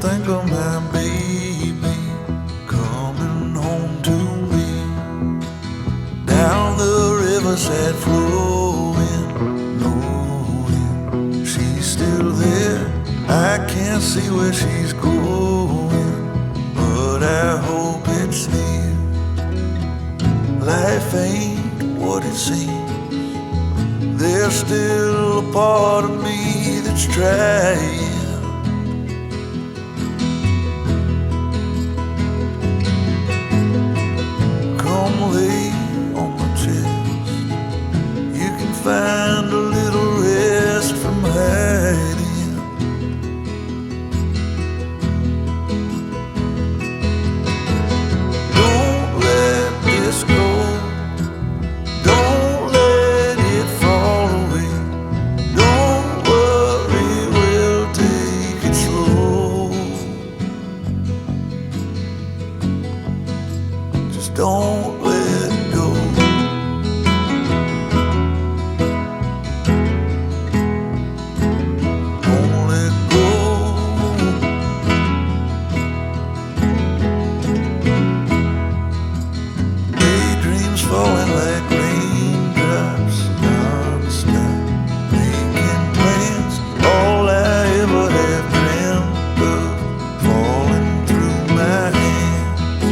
think of my baby coming home to me. Down the riverside flowing, knowing she's still there. I can't see where she's going, but I hope it's near. Life ain't what it seems. There's still a part of me that's trying. Come lay on my chest. You can find a little rest from hiding. Don't let this go. Don't let it fall away. Don't worry, we'll take it slow. Just don't let go. Don't let go. Daydreams falling like raindrops non-stop. Making plans, all I ever have dreamt of, falling through my hands.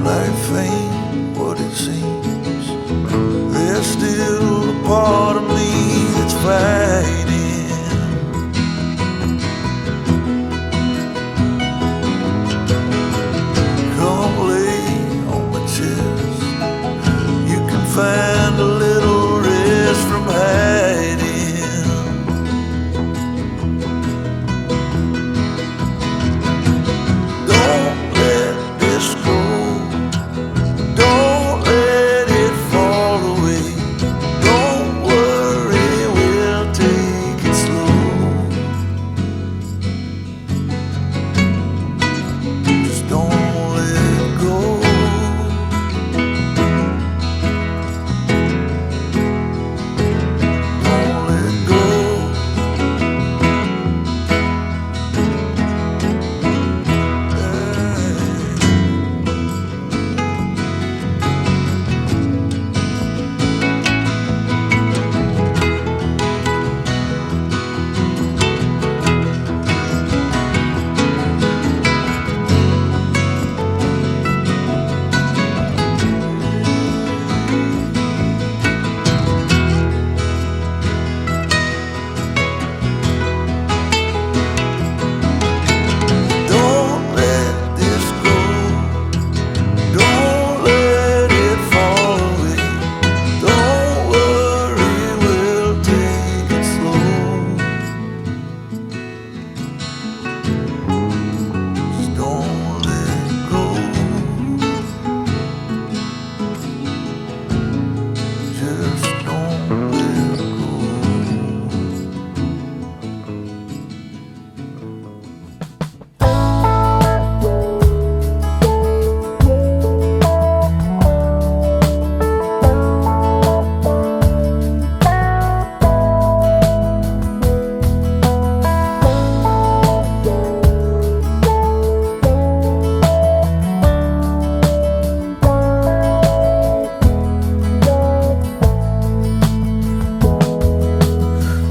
Life ain't what it seems. There's still a part of me that's fighting. Come lay on my chest. You can find a little rest from hiding. Don't let this go. Don't let it fall away. Don't worry, we'll take it slow. Just don't let go. Don't let go. Don't let this go. Don't let it fall away. Don't worry, we'll take it slow. Just don't let go. Just don't let go.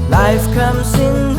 Life comes in